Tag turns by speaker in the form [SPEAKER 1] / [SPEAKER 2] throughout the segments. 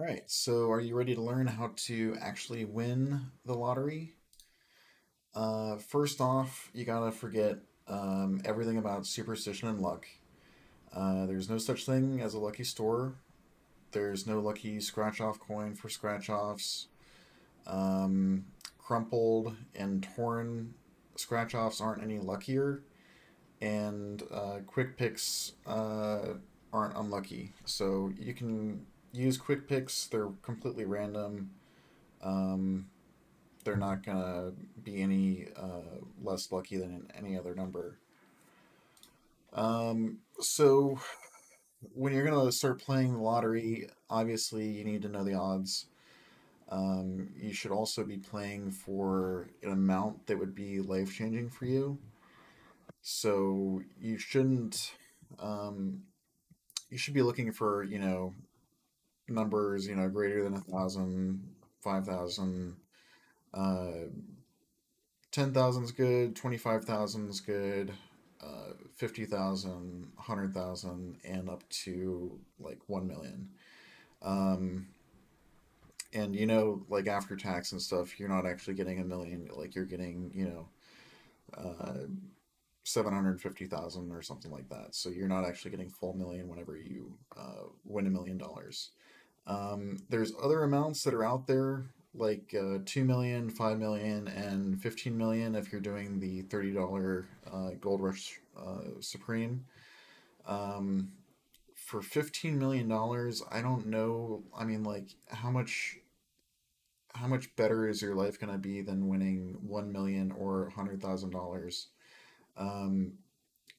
[SPEAKER 1] All right, so are you ready to learn how to actually win the lottery? First off, you gotta forget everything about superstition and luck. There's no such thing as a lucky store. There's no lucky scratch off coin for scratch offs. Um, Crumpled and torn scratch offs aren't any luckier, and quick picks aren't unlucky. So you can use quick picks, they're completely random. Um, they're not gonna be any less lucky than any other number. So when you're gonna start playing the lottery, obviously you need to know the odds. You should also be playing for an amount that would be life changing for you. So you shouldn't. Um, you should be looking for numbers greater than 1,000, 5,000. 10,000 is good, 25,000 is good, 50,000, 100,000, and up to like 1 million. Um, and like after tax and stuff, you're not actually getting a million, like you're getting, uh, 750,000 or something like that. So you're not actually getting full million whenever you win $1 million. There's other amounts that are out there like 2 million, 5 million, and 15 million if you're doing the $30 Gold Rush Supreme. Um, for $15 million, I don't know. I mean, like, how much better is your life gonna be than winning 1 million or $100,000? Um,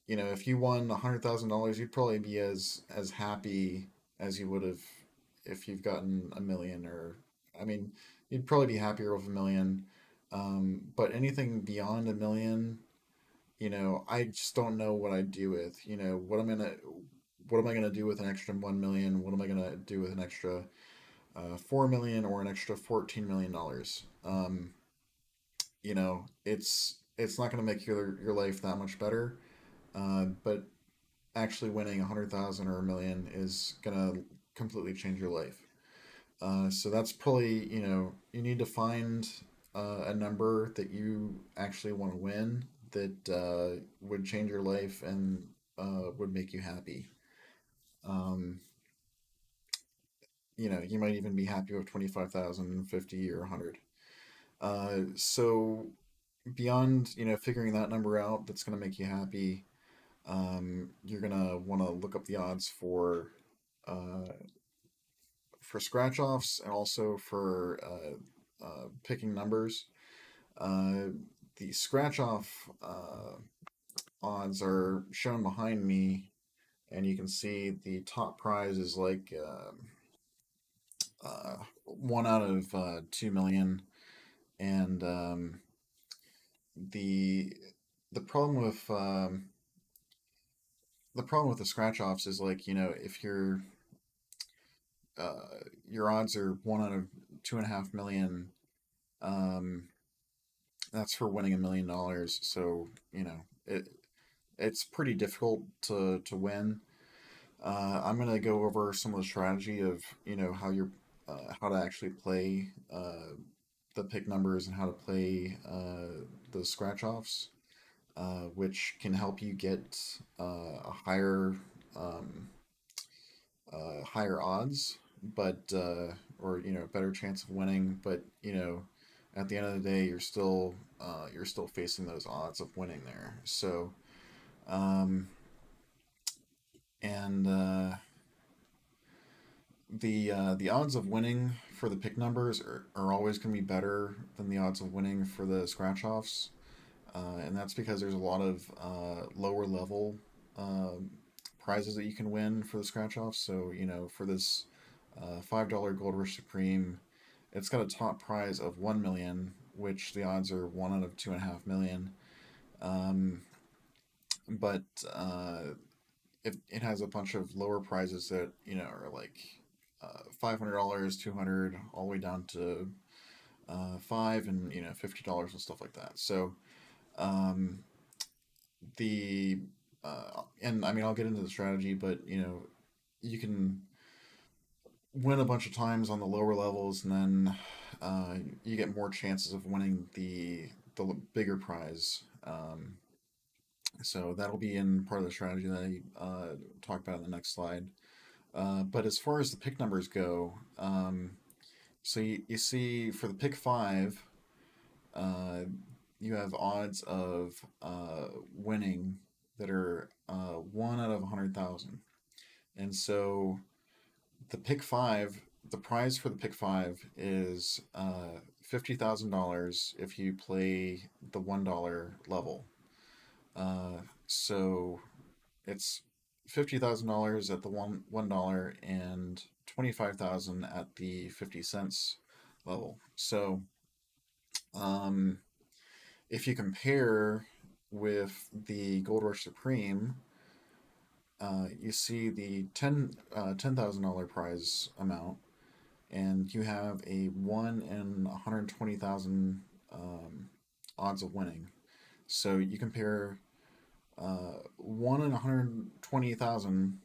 [SPEAKER 1] if you won $100,000, you'd probably be as happy as you would have if you've gotten a million. Or I mean, you'd probably be happier with a million. But anything beyond a million, I just don't know what I'd do with. What am I gonna do with an extra 1 million? What am I gonna do with an extra 4 million or an extra $14 million? It's not gonna make your life that much better. But actually winning 100,000 or a million is gonna completely change your life. So that's probably, you need to find a number that you actually want to win that would change your life and would make you happy. Um, you might even be happy with 25,000, 50, or 100. So beyond, figuring that number out that's going to make you happy, you're going to want to look up the odds uh, for scratch offs and also for picking numbers. Uh, the scratch off odds are shown behind me, and you can see the top prize is like 1 out of 2 million. And the the problem with the scratch offs is, like, if your odds are 1 out of 2.5 million. um, that's for winning $1 million. So it's pretty difficult to win. I'm gonna go over some of the strategy of how to actually play the pick numbers and how to play the scratch offs, which can help you get a um, higher odds, but or better chance of winning. But at the end of the day, you're still facing those odds of winning there. So um, and the odds of winning for the pick numbers are always going to be better than the odds of winning for the scratch offs, and that's because there's a lot of lower level prizes that you can win for the scratch offs. So for this $5 Gold Rush Supreme, it's got a top prize of 1 million, which the odds are 1 out of 2.5 million. Um, but it has a bunch of lower prizes that are like $500, 200, all the way down to five and $50 and stuff like that. So um, the and I mean, I'll get into the strategy, but you can win a bunch of times on the lower levels, and then you get more chances of winning the bigger prize. So that'll be in part of the strategy that I talk about in the next slide. But as far as the pick numbers go, so you see for the pick five, uh, you have odds of winning that are 1 out of 100,000. And so the pick five, the prize for the pick five is $50,000 if you play the $1 level. So it's $50,000 at the $1 and 25,000 at the 50 cents level. So um, if you compare with the Gold Rush Supreme, you see the $10,000 prize amount, and you have a 1 in 120,000 odds of winning. So you compare 1 in 120,000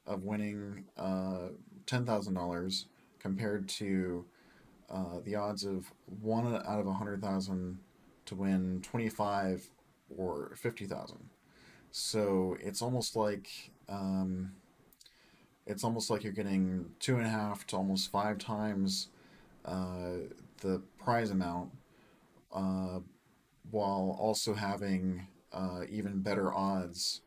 [SPEAKER 1] of winning $10,000 compared to the odds of 1 out of 100,000 to win 25 or 50,000. So it's almost like you're getting 2.5 to almost 5 times uh, the prize amount, uh, while also having even better odds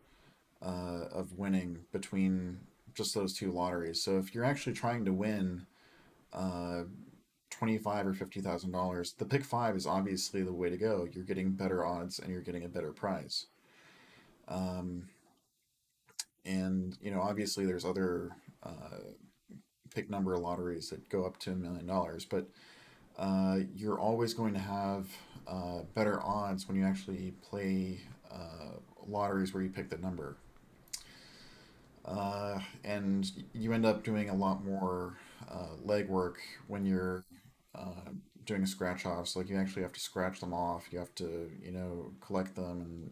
[SPEAKER 1] of winning between just those two lotteries. So if you're actually trying to win uh, 25 or $50,000, the pick five is obviously the way to go. You're getting better odds and you're getting a better prize. Um, and obviously there's other pick number lotteries that go up to $1 million, but you're always going to have better odds when you actually play lotteries where you pick the number. And you end up doing a lot more legwork when you're uh, doing scratch offs. Like you actually have to scratch them off. You have to, collect them and,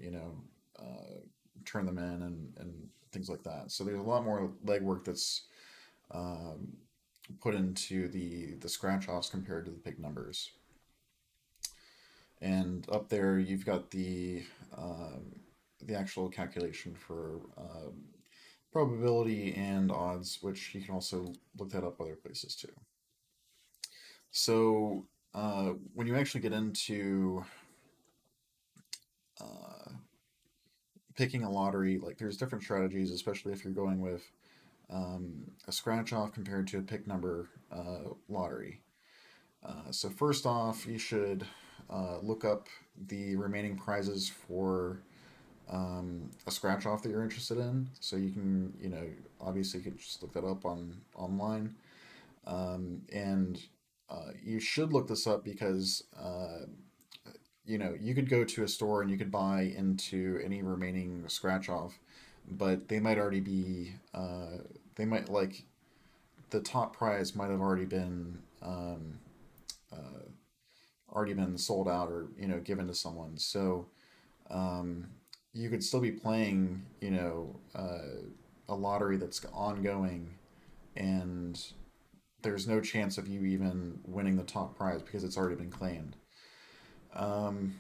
[SPEAKER 1] turn them in and things like that. So there's a lot more legwork that's um, put into the scratch offs compared to the big numbers. And up there, you've got the actual calculation for probability and odds, which you can also look that up other places too. So when you actually get into uh, picking a lottery, like there's different strategies, especially if you're going with a scratch off compared to a pick number lottery. So first off, you should look up the remaining prizes for a scratch off that you're interested in. So you can, obviously you could just look that up online. And you should look this up because you could go to a store and you could buy into any remaining scratch off, but they might already be they might like the top prize might have uh, already been sold out or given to someone. So um, you could still be playing a lottery that's ongoing, and there's no chance of you even winning the top prize because it's already been claimed. Um,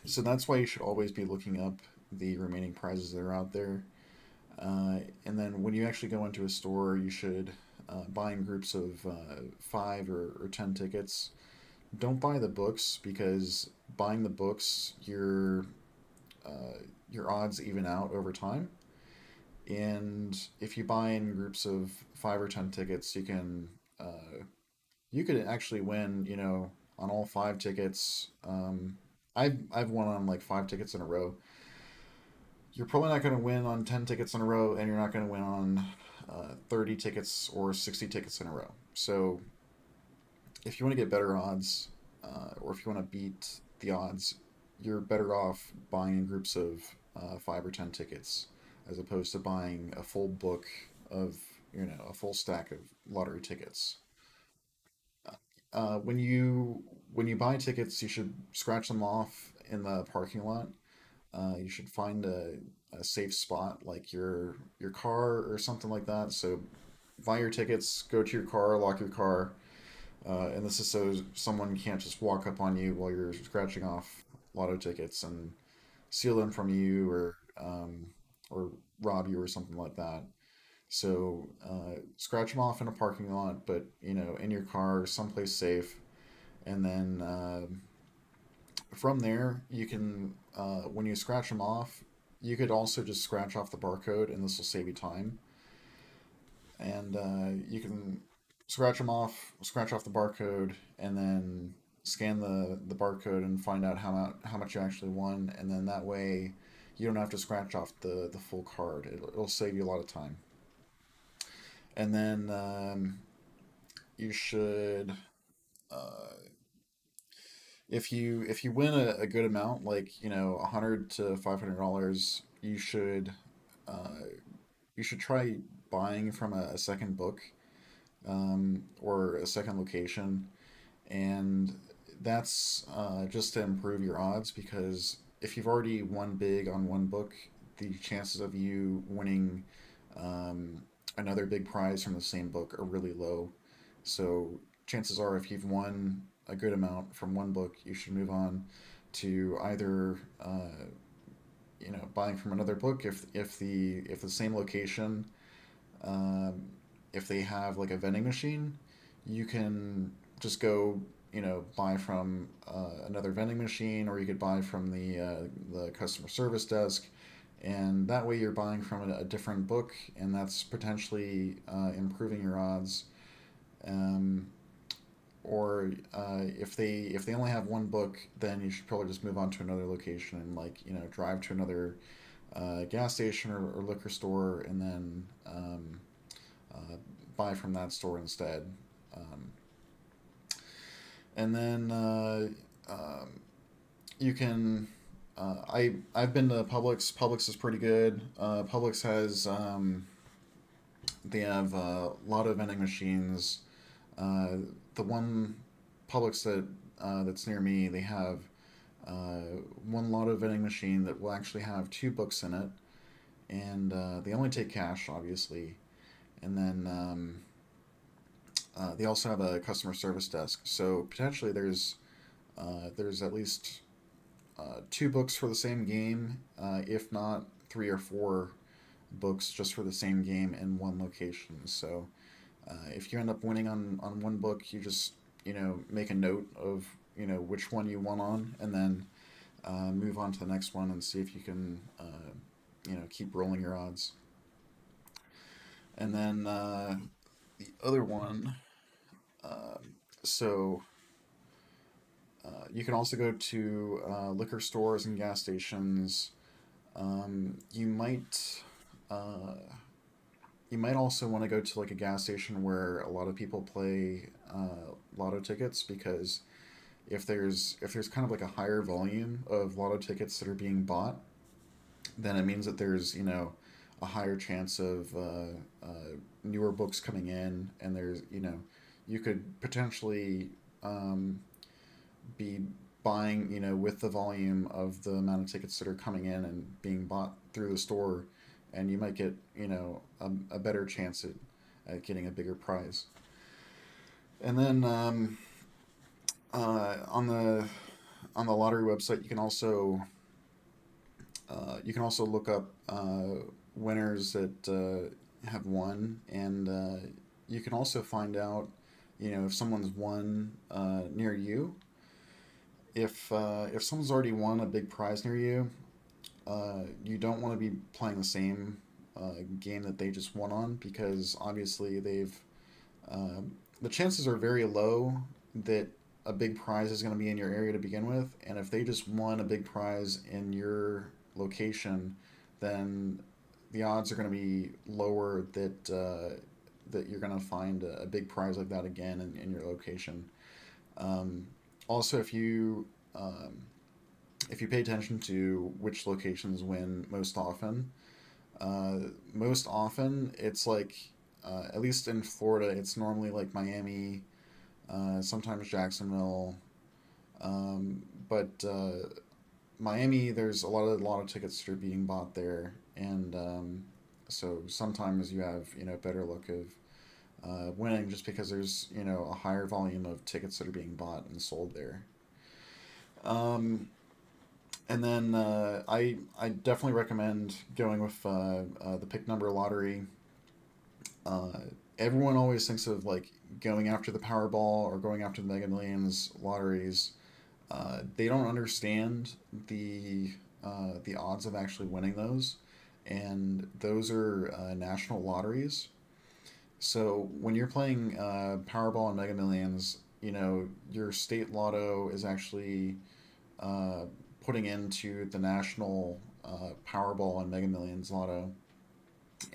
[SPEAKER 1] so that's why you should always be looking up the remaining prizes that are out there. And then when you actually go into a store, you should buy in groups of 5 or 10 tickets. Don't buy the books because buying the books, your odds even out over time. And if you buy in groups of 5 or 10 tickets, you could actually win. On all 5 tickets. I've won on like 5 tickets in a row. You're probably not going to win on 10 tickets in a row, and you're not going to win on 30 tickets or 60 tickets in a row. So if you want to get better odds, or if you want to beat the odds, you're better off buying in groups of 5 or 10 tickets as opposed to buying a full book of a full stack of lottery tickets. When you buy tickets, you should scratch them off in the parking lot. You should find a safe spot like your car or something like that. So buy your tickets, go to your car, lock your car, and this is so someone can't just walk up on you while you're scratching off lotto tickets and steal them from you or rob you or something like that. So scratch them off in a parking lot, but in your car, someplace safe, and then from there you can when you scratch them off, you could also just scratch off the barcode, and this will save you time. And you can scratch off the barcode, and then scan the barcode and find out how much you actually won, and then that way you don't have to scratch off the full card. It'll save you a lot of time. And then you should uh, if you win a good amount, like $100 to $500, uh, you should try buying from a second book or a second location, and that's just to improve your odds, because if you've already won big on one book, the chances of you winning um, another big prize from the same book are really low. So chances are, if you've won a good amount from one book, you should move on to either buying from another book if the same location, um, if they have like a vending machine, you can just go buy from another vending machine, or you could buy from the customer service desk, and that way you're buying from a different book, and that's potentially improving your odds. Um, or if they only have one book, then you should probably just move on to another location and, like, drive to another gas station or liquor store, and then uh, buy from that store instead. Um, and then you can. I've been to Publix. Publix is pretty good. Publix has they have a lot of vending machines. Uh, the one Publix that's near me, they have uh, one lotto vending machine that will actually have two books in it, and they only take cash, obviously. And then they also have a customer service desk, so potentially there's at least two books for the same game, if not three or four books just for the same game in one location. So if you end up winning on one book, you just make a note of which one you won on, and then move on to the next one and see if you can keep rolling your odds. And then the other one, uh, so you can also go to liquor stores and gas stations. You might uh, you might also want to go to like a gas station where a lot of people play lotto tickets, because if there's kind of like a higher volume of lotto tickets that are being bought, then it means that there's a higher chance of newer books coming in, and there's you could potentially be buying with the volume of the amount of tickets that are coming in and being bought through the store, and you might get a better chance at getting a bigger prize. And then on the lottery website, you can also look up winners that have won, and you can also find out, if someone's won near you. If someone's already won a big prize near you, you don't want to be playing the same game that they just won on, because obviously uh, the chances are very low that a big prize is going to be in your area to begin with, and if they just won a big prize in your location, then the odds are going to be lower that you're going to find a big prize like that again in your location. Um, Also, if you pay attention to which locations win uh, most often it's like at least in Florida, it's normally like Miami, sometimes Jacksonville, but Miami, there's a lot of tickets that are being bought there, and so sometimes you have better luck of winning just because there's a higher volume of tickets that are being bought and sold there. Um, and then I definitely recommend going with the pick number lottery. Uh, Everyone always thinks of like going after the Powerball or going after the Mega Millions lotteries. They don't understand the odds of actually winning those, and those are national lotteries. So when you're playing Powerball and Mega Millions, your state lotto is actually uh, putting into the national Powerball and Mega Millions lotto,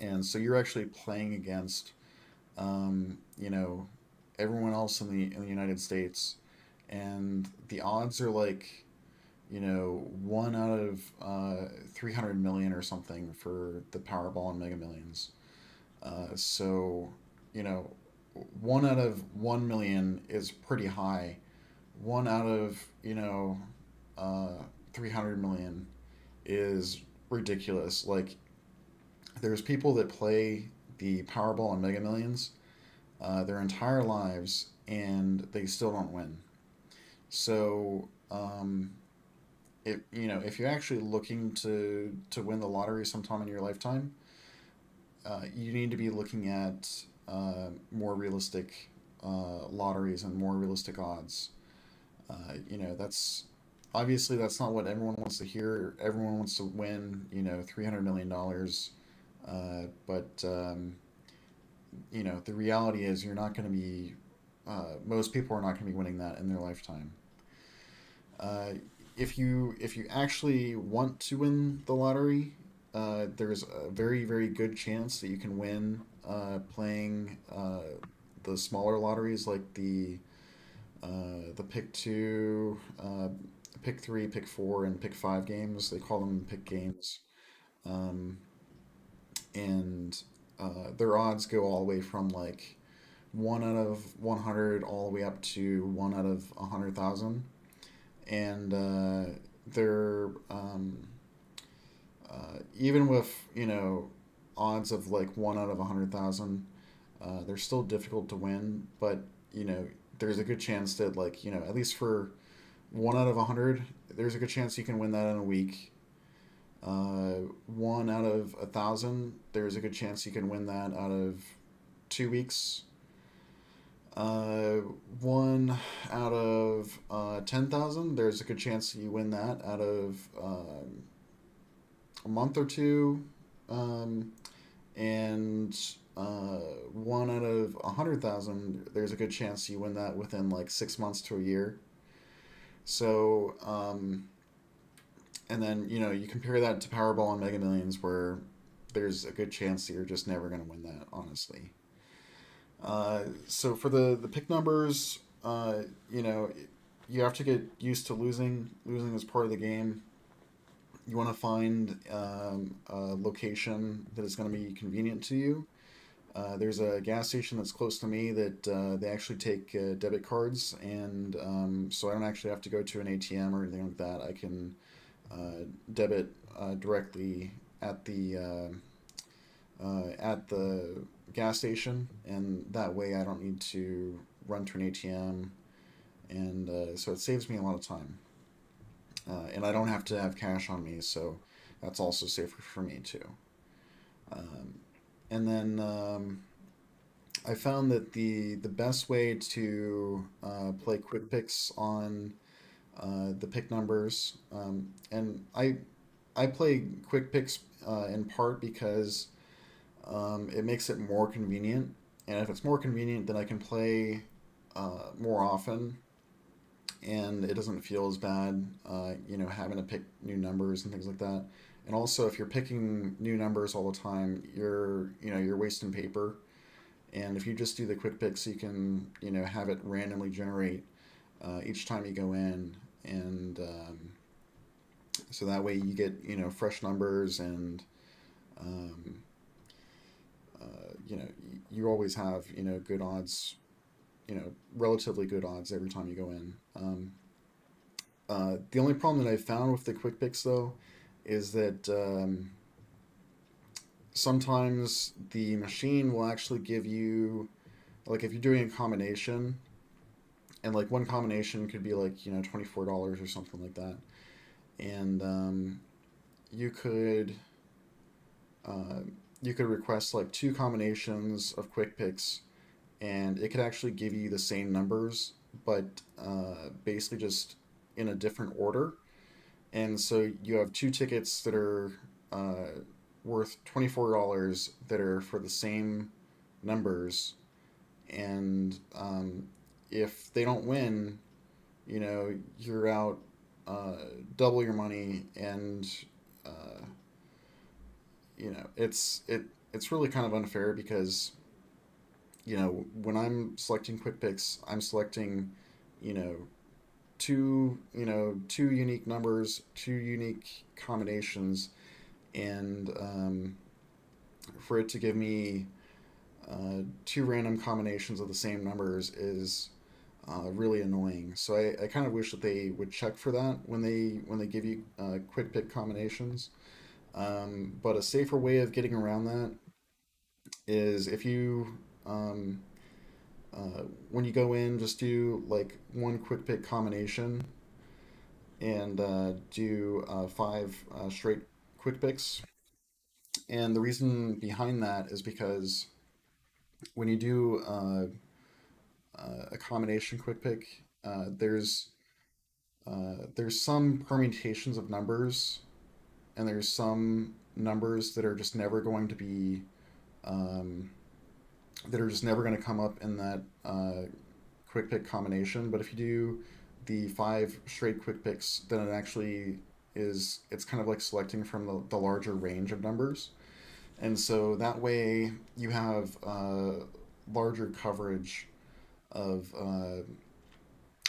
[SPEAKER 1] and so you're actually playing against you know everyone else in the United States, and the odds are like 1 out of 300 million or something for the Powerball and Mega Millions. So you know 1 out of 1 million is pretty high. 1 out of 300 million is ridiculous. Like there's people that play the Powerball and Mega Millions their entire lives and they still don't win. So if you're actually looking to win the lottery sometime in your lifetime, you need to be looking at more realistic lotteries and more realistic odds. That's obviously that's not what everyone wants to hear. Everyone wants to win, $300 million. But the reality is you're not going to be. Most people are not going to be winning that in their lifetime. Uh, if you actually want to win the lottery, there's a very very good chance that you can win playing the smaller lotteries like the pick two, pick three, pick four, and pick five games. They call them pick games, um, and their odds go all the way from like 1 out of 100 all the way up to 1 out of 100,000, and they're even with odds of like 1 out of 100,000, they're still difficult to win. But you know there's a good chance that like at least for 1 out of 100, there's a good chance you can win that in a week. 1 out of 1,000, there's a good chance you can win that out of 2 weeks. Uh, 1 out of 10,000, there's a good chance you win that out of a month or two. Um, and 1 out of 100,000, there's a good chance you win that within like 6 months to a year. So, and then you compare that to Powerball and Mega Millions, where there's a good chance that you're just never going to win that, honestly. So for the pick numbers, you know, you have to get used to losing. Losing is part of the game. You want to find a location that is going to be convenient to you. There's a gas station that's close to me that they actually take debit cards, and so I don't actually have to go to an ATM or anything like that. I can debit directly at the gas station, and that way I don't need to run to an ATM, and so it saves me a lot of time. And I don't have to have cash on me, so that's also safer for me too. Um, and then I found that the best way to play quick picks on the pick numbers, and I play quick picks in part because it makes it more convenient, and if it's more convenient, then I can play more often, and it doesn't feel as bad, having to pick new numbers and things like that. And also, if you're picking new numbers all the time, you're wasting paper. And if you just do the quick picks, you can have it randomly generate each time you go in, and so that way you get fresh numbers, and um, you always have good odds, relatively good odds every time you go in. The only problem that I found with the quick picks though is that sometimes the machine will actually give you like if you're doing a combination, and like one combination could be like $24 or something like that, and you could uh, you could request like two combinations of quick picks, and it could actually give you the same numbers, but basically just in a different order. And so you have two tickets that are worth $24 that are for the same numbers, and if they don't win, you're out uh, double your money, and uh, it's really kind of unfair because when I'm selecting quick picks, I'm selecting you know two unique numbers, two unique combinations, and for it to give me two random combinations of the same numbers is really annoying. So I kind of wish that they would check for that when they give you quick pick combinations. But a safer way of getting around that is if you when you go in, just do like one quick pick combination and do five straight quick picks. And the reason behind that is because when you do a combination quick pick, there's some permutations of numbers, and there's some numbers that are just never going to be um, that are just never going to come up in that quick pick combination. But if you do the five straight quick picks, then it actually it's kind of like selecting from the larger range of numbers. And so that way you have larger coverage of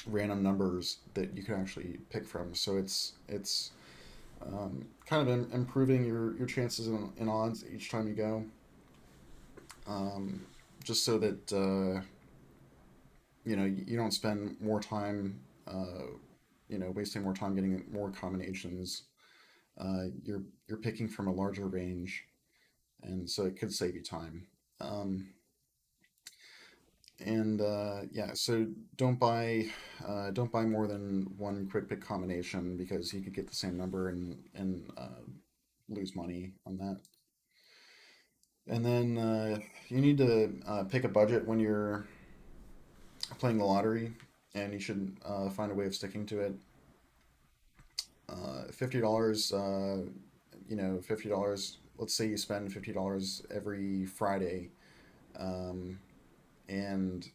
[SPEAKER 1] random numbers that you can actually pick from. So it's kind of improving your chances in odds each time you go, just so that you don't spend more time wasting more time getting more combinations. You're picking from a larger range, and so it could save you time. Um, and yeah, so don't buy don't buy more than one quick pick combination because you could get the same number and lose money on that. And then you need to pick a budget when you're playing the lottery, and you should find a way of sticking to it. $50. $50. Let's say you spend $50 every Friday, um, and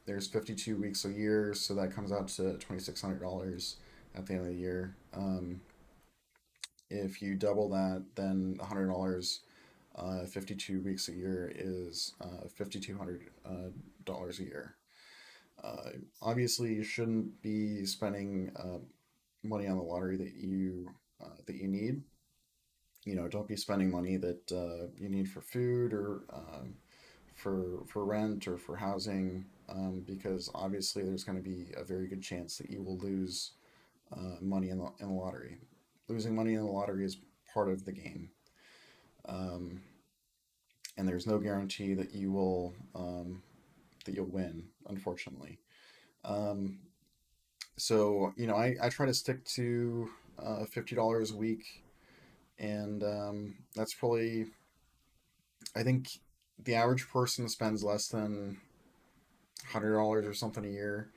[SPEAKER 1] there's 52 weeks a year, so that comes out to $2,600 at the end of the year. If you double that, then $100. 52 weeks a year is $5,200 a year. Obviously, you shouldn't be spending money on the lottery that you need. Don't be spending money that you need for food or for rent or for housing, because obviously there's going to be a very good chance that you will lose money in the lottery. Losing money in the lottery is part of the game, um, and there's no guarantee that you'll win, unfortunately. Um, so I try to stick to $50 a week, and that's probably, I think, the average person spends less than $100 or something a year.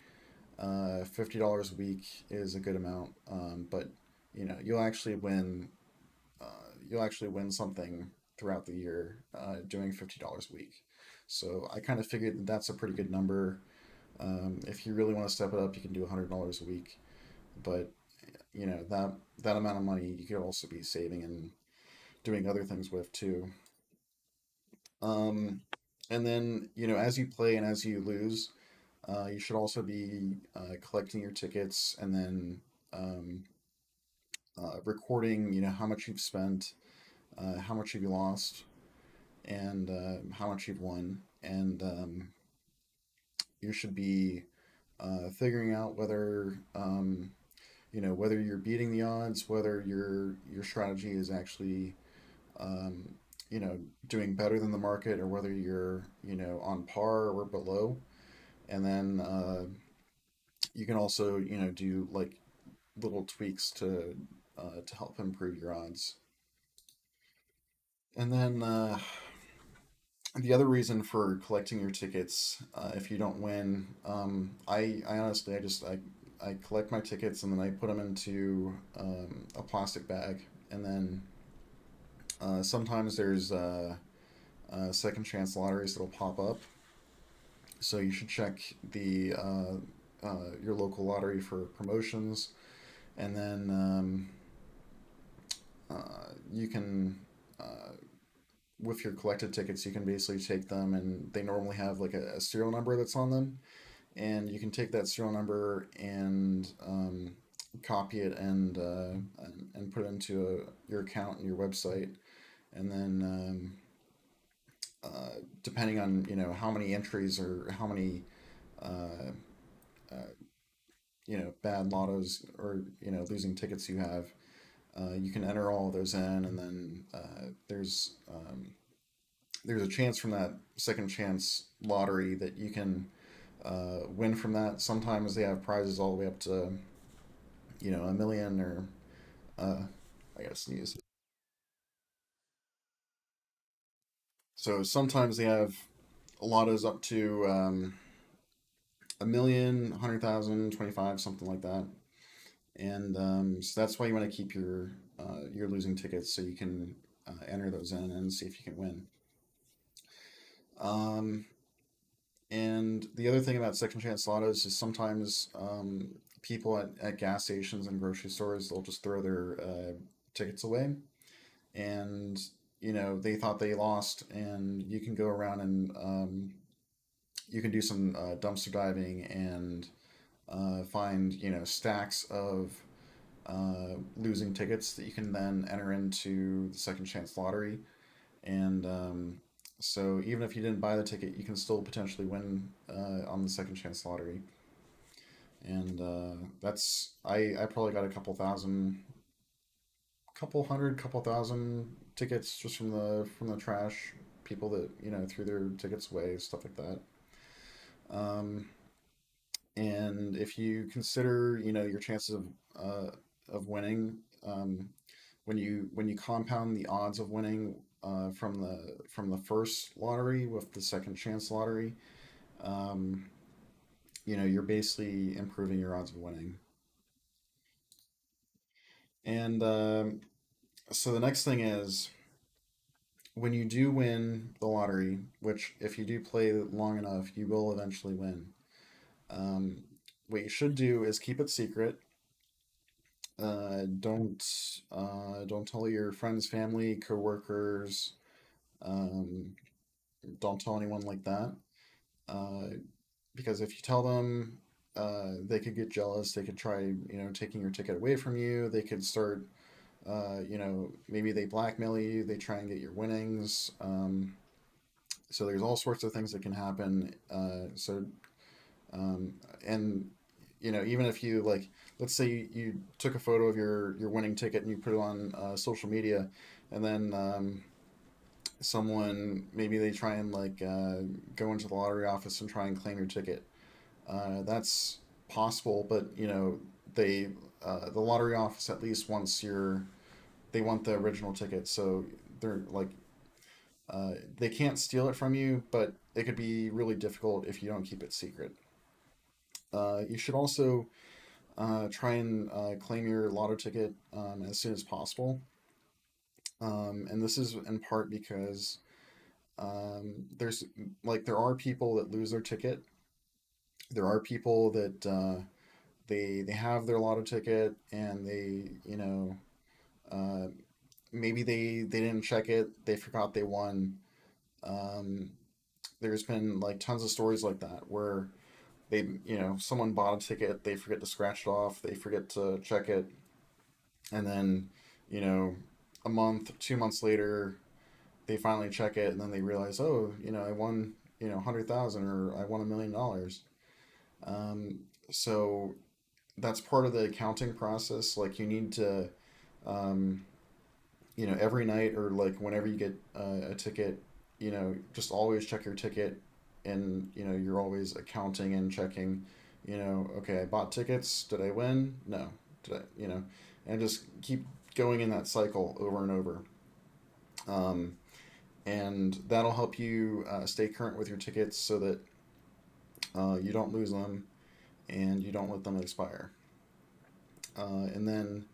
[SPEAKER 1] $50 a week is a good amount, but you'll actually win. You'll actually win something throughout the year doing $50 a week. So I kind of figured that that's a pretty good number. If you really want to step it up, you can do $100 a week. But that amount of money you could also be saving and doing other things with too. Um, and then as you play and as you lose, you should also be collecting your tickets, and then recording how much you've spent, how much you've lost, and how much you've won. And you should be figuring out whether you're beating the odds, whether your strategy is actually you know, doing better than the market or whether you're, you know, on par or below. And then you can also, you know, do like little tweaks to help improve your odds. And then the other reason for collecting your tickets, if you don't win, I honestly, I collect my tickets and then I put them into a plastic bag. And then sometimes there's second chance lotteries that'll pop up. So you should check the your local lottery for promotions. And then you can with your collected tickets, you can basically take them, and they normally have like a serial number that's on them, and you can take that serial number and copy it and put it into your account and your website, and then depending on you know how many entries or how many uh, uh, you know bad lottos or you know losing tickets you have, you can enter all of those in, and then there's a chance from that second chance lottery that you can win from that. Sometimes they have prizes all the way up to you know 1 million or uh, I gotta sneeze. So sometimes they have lottos up to 1 million, 100,000, 25, something like that. And so that's why you want to keep your losing tickets so you can enter those in and see if you can win. Um, And the other thing about second chance lottos is sometimes people at gas stations and grocery stores they'll just throw their tickets away, and you know they thought they lost, and you can go around and you can do some dumpster diving and find you know stacks of losing tickets that you can then enter into the second chance lottery, and so even if you didn't buy the ticket, you can still potentially win on the second chance lottery. And that's I probably got a couple hundred, couple thousand tickets just from the trash people that you know threw their tickets away, stuff like that. Um, and if you consider you know your chances of winning, when you compound the odds of winning from the first lottery with the second chance lottery, um, you know you're basically improving your odds of winning. And so the next thing is when you do win the lottery, which if you do play long enough, you will eventually win. Um, what you should do is keep it secret. Don't tell your friends, family, coworkers. Um, don't tell anyone like that. Uh, because if you tell them, they could get jealous. They could try, you know, taking your ticket away from you. They could start, you know, maybe they blackmail you. They try and get your winnings. So there's all sorts of things that can happen. Um, and you know, even if you like, let's say you took a photo of your winning ticket and you put it on social media, and then someone maybe they try and like go into the lottery office and try and claim your ticket. That's possible, but you know they the lottery office at least wants your they want the original ticket, so they're like they can't steal it from you, but it could be really difficult if you don't keep it secret. You should also try and claim your lotto ticket as soon as possible. And this is in part because there's like there are people that lose their ticket. There are people that they have their lotto ticket and they you know uh, maybe they didn't check it. They forgot they won. Um, there's been like tons of stories like that where they you know someone bought a ticket, they forget to scratch it off, they forget to check it, and then you know a month, 2 months later, they finally check it, and then they realize, oh, you know, I won, you know, 100,000 or I won $1 million. Um, so that's part of the accounting process. Like you need to, um, every night or like whenever you get a ticket, just always check your ticket, and you're always accounting and checking. Okay, I bought tickets. Did I win? No. Did I? And just keep going in that cycle over and over. Um, and that'll help you stay current with your tickets so that you don't lose them and you don't let them expire. And then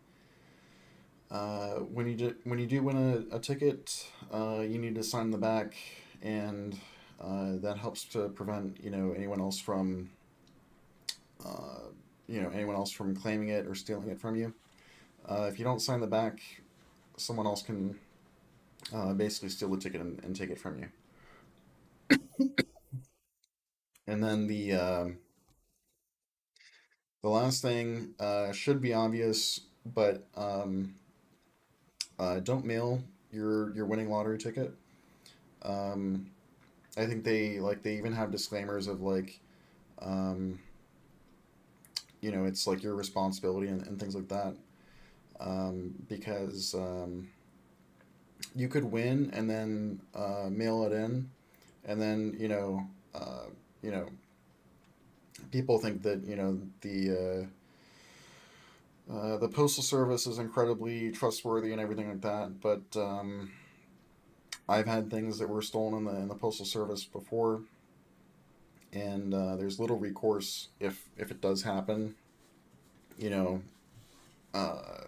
[SPEAKER 1] when you do win a ticket, you need to sign the back, and that helps to prevent uh, anyone else from claiming it or stealing it from you. If you don't sign the back, someone else can basically steal the ticket and take it from you. And then the last thing should be obvious, but don't mail your winning lottery ticket. Um, I think they even have disclaimers of like, um, it's like your responsibility and things like that. Because you could win and then mail it in, and then you know, people think that the postal service is incredibly trustworthy and everything like that, but I've had things that were stolen in the postal service before, and there's little recourse if it does happen. You know, uh,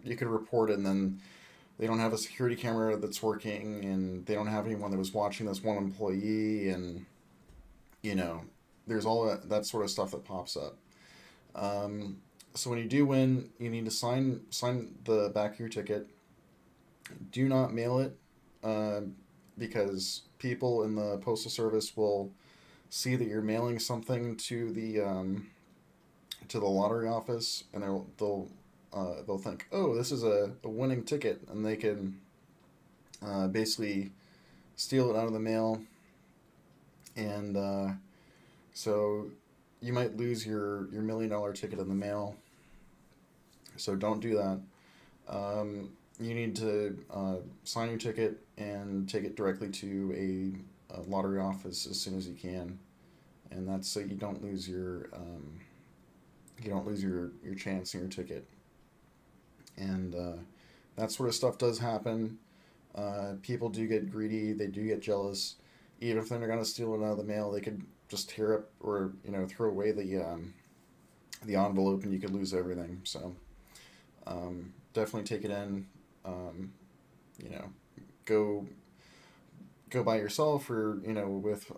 [SPEAKER 1] you could report it, and then they don't have a security camera that's working, and they don't have anyone that was watching this one employee, and you know, there's all that sort of stuff that pops up. Um, so when you do win, you need to sign the back of your ticket. Do not mail it, uh, because people in the postal service will see that you're mailing something to the lottery office, and they'll think, oh, this is a winning ticket, and they can basically steal it out of the mail, and so you might lose your $1 million ticket in the mail. So don't do that. You need to sign your ticket and take it directly to a lottery office as soon as you can, and that's so you don't lose your chance in your ticket. And that sort of stuff does happen. People do get greedy. They do get jealous. Even if they're not gonna steal it out of the mail, they could just tear up or throw away the envelope, and you could lose everything. So definitely take it in. Um, you know, go go by yourself, or with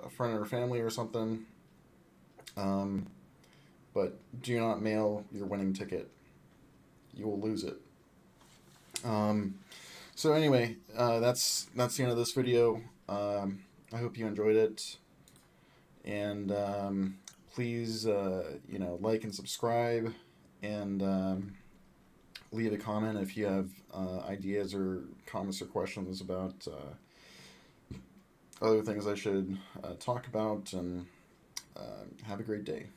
[SPEAKER 1] a friend or family or something. Um, but do not mail your winning ticket. You will lose it. Um, so anyway, that's the end of this video. I hope you enjoyed it, and please like and subscribe, and leave a comment if you have ideas or comments or questions about other things I should talk about, and have a great day.